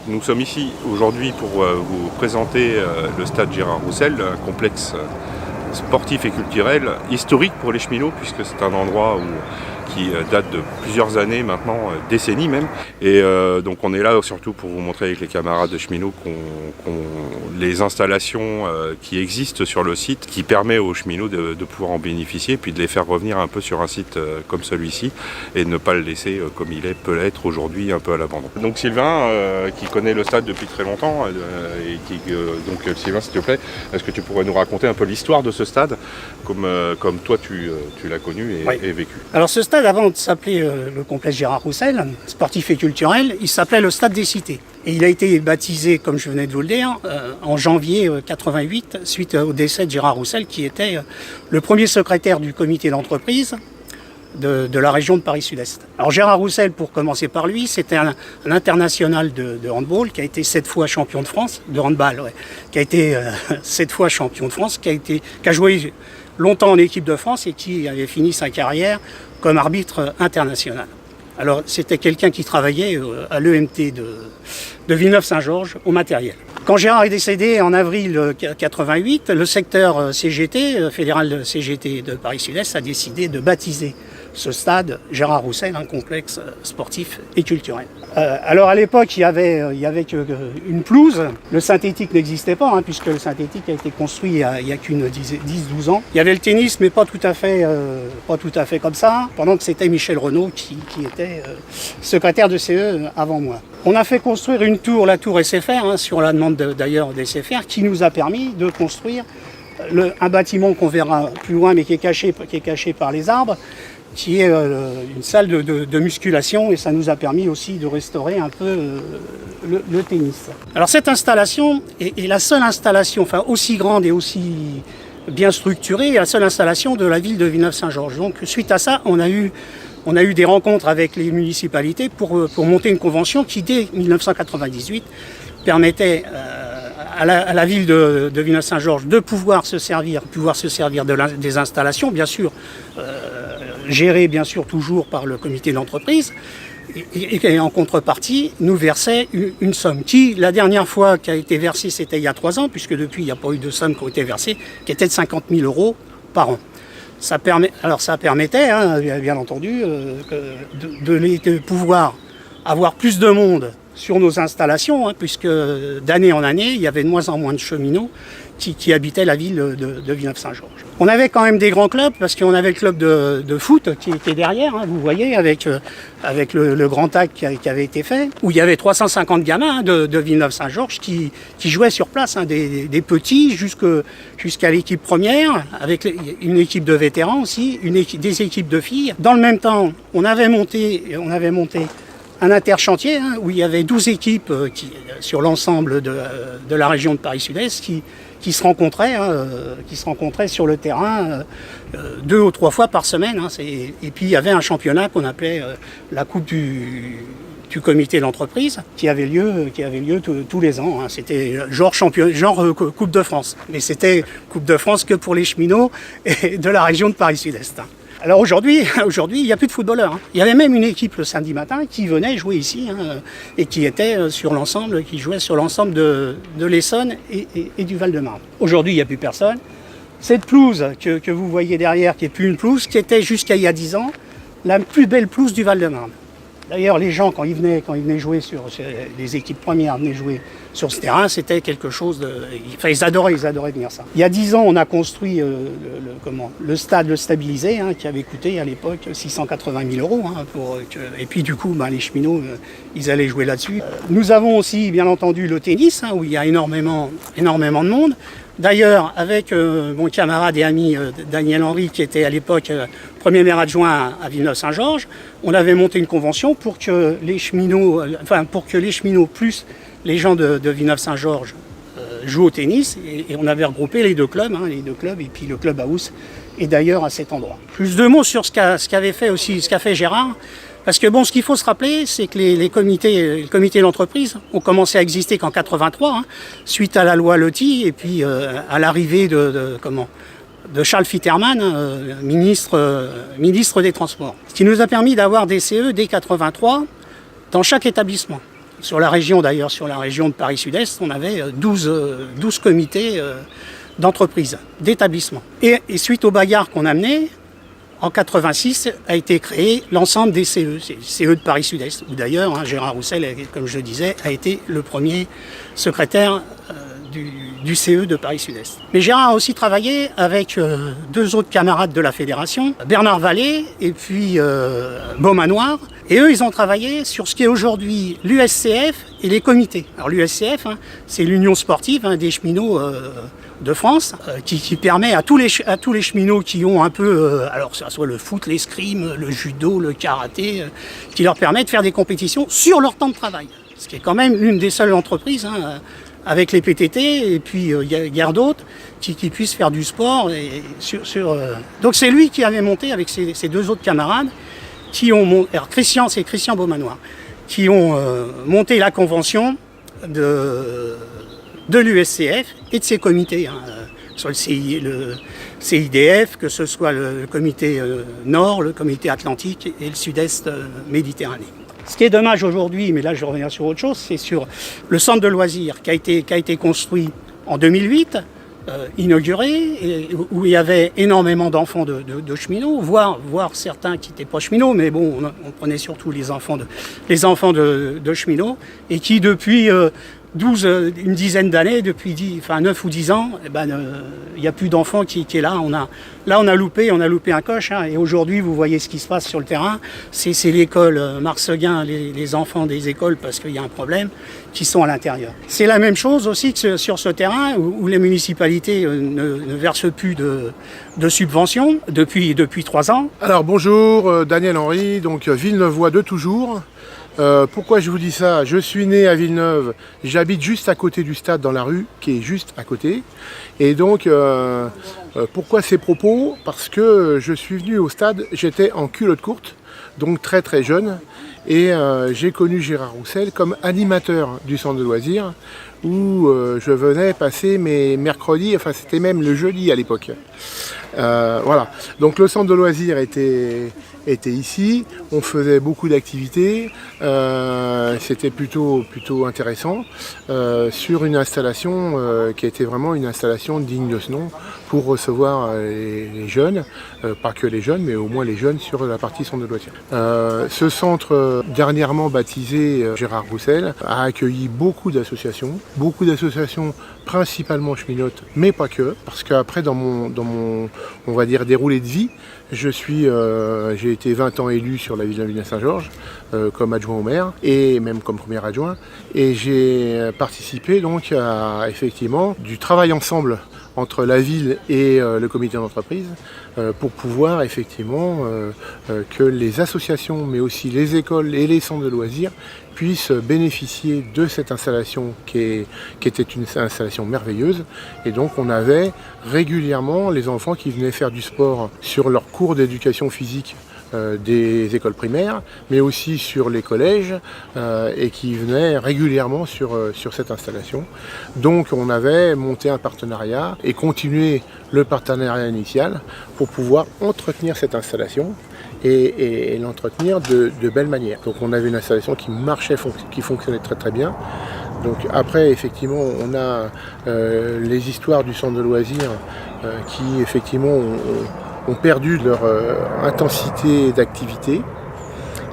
Nous sommes ici aujourd'hui pour vous présenter le stade Gérard Roussel, un complexe sportif et culturel historique pour les cheminots, puisque c'est un endroit qui date de plusieurs années maintenant, décennies même. Et donc on est là surtout pour vous montrer avec les camarades de cheminots les installations qui existent sur le site, qui permet aux cheminots de pouvoir en bénéficier, puis de les faire revenir un peu sur un site comme celui-ci, et de ne pas le laisser comme il peut l'être aujourd'hui, un peu à l'abandon. Donc Sylvain, qui connaît le stade depuis très longtemps, donc Sylvain, s'il te plaît, est-ce que tu pourrais nous raconter un peu l'histoire de ce stade, comme toi tu l'as connu et vécu? Alors ce stade, avant de s'appeler le complexe Gérard Roussel, sportif et culturel, il s'appelait le Stade des Cités. Et il a été baptisé, comme je venais de vous le dire, en janvier 88, suite au décès de Gérard Roussel, qui était le premier secrétaire du comité d'entreprise de la région de Paris-Sud-Est. Alors Gérard Roussel, pour commencer par lui, c'était un international de handball, qui a été 7 fois champion de France, de handball, ouais, qui a été 7 fois champion de France, qui a joué longtemps en équipe de France et qui avait fini sa carrière comme arbitre international. Alors c'était quelqu'un qui travaillait à l'EMT de Villeneuve-Saint-Georges au matériel. Quand Gérard est décédé en avril 88, le secteur CGT, fédéral CGT de Paris-Sud-Est, a décidé de baptiser ce stade Gérard Roussel, un complexe sportif et culturel. Alors à l'époque, il y avait une pelouse. Le synthétique n'existait pas, puisque le synthétique a été construit il y a qu'une 10-12 ans. Il y avait le tennis, mais pas tout à fait comme ça, pendant que c'était Michel Renaud qui était secrétaire de CE avant moi. On a fait construire une tour, la tour SFR, sur la demande d'ailleurs des SFR, qui nous a permis de construire un bâtiment qu'on verra plus loin, mais qui est caché par les arbres, qui est une salle de musculation, et ça nous a permis aussi de restaurer un peu le tennis. Alors cette installation est la seule installation, enfin aussi grande et aussi bien structurée, la seule installation de la ville de Villeneuve-Saint-Georges. Donc suite à ça, on a eu des rencontres avec les municipalités pour monter une convention qui, dès 1998, permettait à la ville de Villeneuve-Saint-Georges de pouvoir se servir des installations, bien sûr, gérées bien sûr toujours par le comité d'entreprise, et en contrepartie nous versait une somme qui, la dernière fois qui a été versée, c'était il y a 3 ans, puisque depuis il n'y a pas eu de somme qui ont été versées, qui était de 50 000 € par an. Ça permettait, bien entendu, de pouvoir avoir plus de monde sur nos installations, puisque d'année en année, il y avait de moins en moins de cheminots qui habitaient la ville de Villeneuve-Saint-Georges. On avait quand même des grands clubs, parce qu'on avait le club de foot qui était derrière, vous voyez, avec le grand acte qui avait été fait, où il y avait 350 gamins de Villeneuve-Saint-Georges qui jouaient sur place, des petits jusqu'à l'équipe première, avec une équipe de vétérans aussi, des équipes de filles. Dans le même temps, on avait monté un interchantier, où il y avait 12 équipes sur l'ensemble de la région de Paris-Sud-Est qui se rencontraient sur le terrain 2 ou 3 fois par semaine. Et puis il y avait un championnat qu'on appelait la Coupe du comité d'entreprise qui avait lieu tous les ans. C'était genre Coupe de France. Mais c'était Coupe de France que pour les cheminots et de la région de Paris-Sud-Est. Alors aujourd'hui, il n'y a plus de footballeurs. Il y avait même une équipe le samedi matin qui venait jouer ici, et qui jouait sur l'ensemble de l'Essonne et du Val-de-Marne. Aujourd'hui, il n'y a plus personne. Cette pelouse que vous voyez derrière, qui n'est plus une pelouse, qui était jusqu'à il y a 10 ans, la plus belle pelouse du Val-de-Marne. D'ailleurs, les gens, quand ils venaient jouer les équipes premières venaient jouer sur ce terrain, c'était quelque chose de... ils adoraient venir ça. Il y a 10 ans, on a construit le stade, le stabilisé, qui avait coûté à l'époque 680 000 €. Et puis du coup, les cheminots, ils allaient jouer là-dessus. Nous avons aussi, bien entendu, le tennis, où il y a énormément de monde. D'ailleurs, avec mon camarade et ami Daniel Henry, qui était à l'époque premier maire adjoint à Villeneuve-Saint-Georges, on avait monté une convention pour que les cheminots plus les gens de Villeneuve-Saint-Georges jouent au tennis, et on avait regroupé les deux clubs, et puis le club house est d'ailleurs à cet endroit. Plus de mots sur ce qu'a fait Gérard. Parce que ce qu'il faut se rappeler, c'est que les comités d'entreprise ont commencé à exister qu'en 83, suite à la loi Lotti, et puis à l'arrivée de Charles Fitterman, ministre des Transports. Ce qui nous a permis d'avoir des CE dès 83 dans chaque établissement. Sur la région d'ailleurs, sur la région de Paris Sud-Est, on avait 12 comités d'entreprise, d'établissement. Et suite aux bagarres qu'on a menées, en 86 a été créé l'ensemble des CE, CE de Paris Sud-Est, où d'ailleurs Gérard Roussel, comme je le disais, a été le premier secrétaire du CE de Paris Sud-Est. Mais Gérard a aussi travaillé avec deux autres camarades de la fédération, Bernard Vallée et puis Beaumanoir. Et eux, ils ont travaillé sur ce qui est aujourd'hui l'USCF et les comités. Alors l'USCF, c'est l'Union sportive des cheminots de France, qui permet à tous les cheminots qui ont un peu, alors que ce soit le foot, l'escrime, le judo, le karaté, qui leur permet de faire des compétitions sur leur temps de travail. Ce qui est quand même l'une des seules entreprises, avec les PTT, et puis il y a d'autres qui puissent faire du sport. Donc c'est lui qui avait monté avec ses deux autres camarades, qui ont monté, alors c'est Christian Beaumanoir, qui ont monté la convention de l'USCF et de ses comités, soit le CIDF, que ce soit le comité Nord, le comité Atlantique et le Sud-Est Méditerranée. Ce qui est dommage aujourd'hui, mais là je reviens sur autre chose, c'est sur le centre de loisirs qui a été construit en 2008, inauguré, et où il y avait énormément d'enfants de cheminots, voire certains qui n'étaient pas cheminots, mais bon, on prenait surtout les enfants de cheminots, et qui depuis une dizaine d'années, depuis 9 ou 10 ans, il n'y a plus d'enfants qui est là. On a loupé un coche. Et aujourd'hui, vous voyez ce qui se passe sur le terrain. C'est l'école Marseguin, les enfants des écoles, parce qu'il y a un problème, qui sont à l'intérieur. C'est la même chose aussi que sur ce terrain où les municipalités ne versent plus de subventions depuis 3 ans. Alors bonjour, Daniel Henry, donc Villeneuvois de toujours. Pourquoi je vous dis ça? Je suis né à Villeneuve, j'habite juste à côté du stade, dans la rue qui est juste à côté. Et donc, pourquoi ces propos? Parce que je suis venu au stade, j'étais en culotte courte, donc très très jeune. Et j'ai connu Gérard Roussel comme animateur du centre de loisirs, où je venais passer mes mercredis, enfin c'était même le jeudi à l'époque. Voilà, donc le centre de loisirs était ici, on faisait beaucoup d'activités, c'était plutôt intéressant, sur une installation qui était vraiment une installation digne de ce nom pour recevoir les jeunes, pas que les jeunes, mais au moins les jeunes sur la partie centre de loisirs. Ce centre, dernièrement baptisé Gérard Roussel, a accueilli beaucoup d'associations principalement cheminotes, mais pas que, parce qu'après dans mon on va dire déroulé de vie, j'ai été 20 ans élu sur la ville de Villeneuve-Saint-Georges comme adjoint au maire et même comme premier adjoint, et j'ai participé donc à effectivement du travail ensemble entre la ville et le comité d'entreprise pour pouvoir effectivement que les associations mais aussi les écoles et les centres de loisirs puissent bénéficier de cette installation qui était une installation merveilleuse. Et donc on avait régulièrement les enfants qui venaient faire du sport sur leurs cours d'éducation physique des écoles primaires, mais aussi sur les collèges, et qui venaient régulièrement sur cette installation. Donc on avait monté un partenariat et continué le partenariat initial pour pouvoir entretenir cette installation et l'entretenir de belle manière. Donc on avait une installation qui marchait, qui fonctionnait très très bien. Donc après effectivement on a les histoires du centre de loisirs qui effectivement ont perdu leur intensité d'activité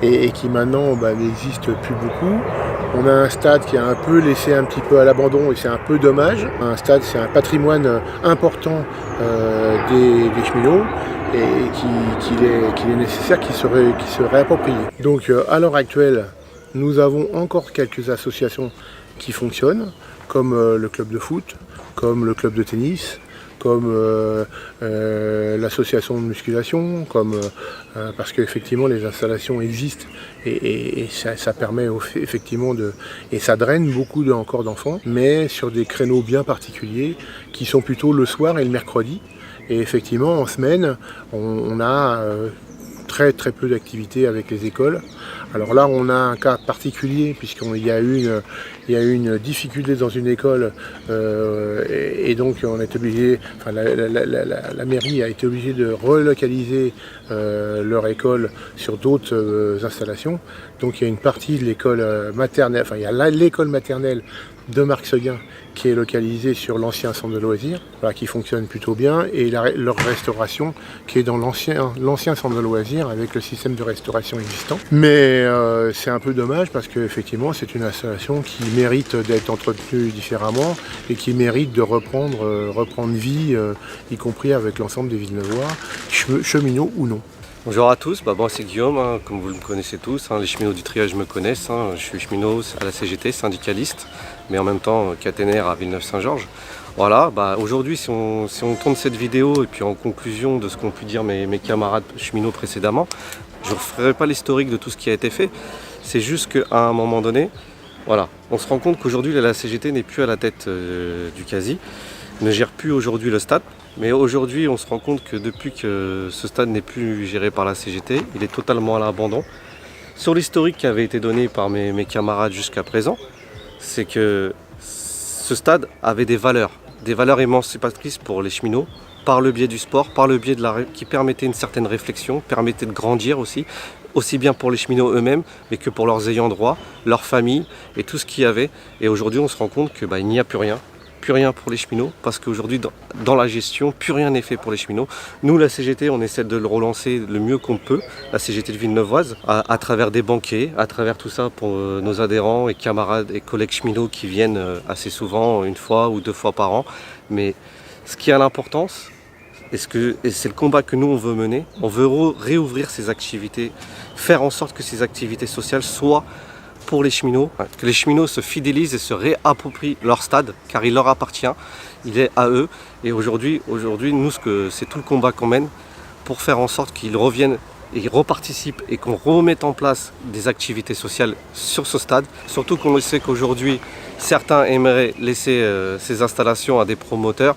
et qui maintenant n'existent plus beaucoup. On a un stade qui a un peu laissé un petit peu à l'abandon et c'est un peu dommage. Un stade, c'est un patrimoine important des cheminots et qu'il est nécessaire qu'il se réapproprie. Donc à l'heure actuelle, nous avons encore quelques associations qui fonctionnent, comme le club de foot, comme le club de tennis, comme l'association de musculation, parce qu'effectivement les installations existent et ça permet effectivement et ça draine beaucoup encore d'enfants, mais sur des créneaux bien particuliers qui sont plutôt le soir et le mercredi. Et effectivement en semaine on a très peu d'activités avec les écoles. Alors là, on a un cas particulier puisqu'il y a eu une difficulté dans une école et donc on est obligé, enfin, la mairie a été obligée de relocaliser leur école sur d'autres installations. Donc il y a une partie de l'école maternelle, enfin il y a l'école maternelle de Marc Seguin qui est localisée sur l'ancien centre de loisirs, voilà, qui fonctionne plutôt bien, et leur restauration qui est dans l'ancien centre de loisirs avec le système de restauration existant. Mais c'est un peu dommage parce qu'effectivement c'est une installation qui mérite d'être entretenue différemment et qui mérite de reprendre vie, y compris avec l'ensemble des Villeneuvois, cheminots ou non. Bonjour à tous, moi c'est Guillaume, comme vous me connaissez tous, les cheminots du triage me connaissent, je suis cheminot à la CGT, syndicaliste, mais en même temps caténaire à Villeneuve-Saint-Georges. Voilà, aujourd'hui si on tourne cette vidéo et puis en conclusion de ce qu'ont pu dire mes camarades cheminots précédemment, je ne referai pas l'historique de tout ce qui a été fait, c'est juste qu'à un moment donné, voilà, on se rend compte qu'aujourd'hui la CGT n'est plus à la tête du CASI, ne gère plus aujourd'hui le stade. Mais aujourd'hui, on se rend compte que depuis que ce stade n'est plus géré par la CGT, il est totalement à l'abandon. Sur l'historique qui avait été donné par mes camarades jusqu'à présent, c'est que ce stade avait des valeurs émancipatrices pour les cheminots, par le biais du sport, par le biais qui permettait une certaine réflexion, permettait de grandir aussi bien pour les cheminots eux-mêmes, mais que pour leurs ayants droit, leurs familles et tout ce qu'il y avait. Et aujourd'hui, on se rend compte qu'il n'y a plus rien. Plus rien pour les cheminots, parce qu'aujourd'hui dans la gestion, plus rien n'est fait pour les cheminots. Nous, la CGT, on essaie de le relancer le mieux qu'on peut, la CGT de Villeneuvoise, à travers des banquets, à travers tout ça pour nos adhérents et camarades et collègues cheminots qui viennent assez souvent, une fois ou 2 fois par an. Mais ce qui a l'importance, et c'est le combat que nous on veut mener, on veut réouvrir ces activités, faire en sorte que ces activités sociales soient pour les cheminots, que les cheminots se fidélisent et se réapproprient leur stade, car il leur appartient, il est à eux. Et aujourd'hui, nous, c'est tout le combat qu'on mène pour faire en sorte qu'ils reviennent et reparticipent et qu'on remette en place des activités sociales sur ce stade. Surtout qu'on sait qu'aujourd'hui, certains aimeraient laisser ces installations à des promoteurs.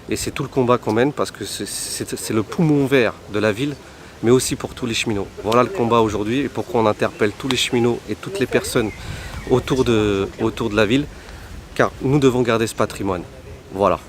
Et c'est tout le combat qu'on mène parce que c'est le poumon vert de la ville, mais aussi pour tous les cheminots. Voilà le combat aujourd'hui et pourquoi on interpelle tous les cheminots et toutes les personnes autour de la ville, car nous devons garder ce patrimoine. Voilà.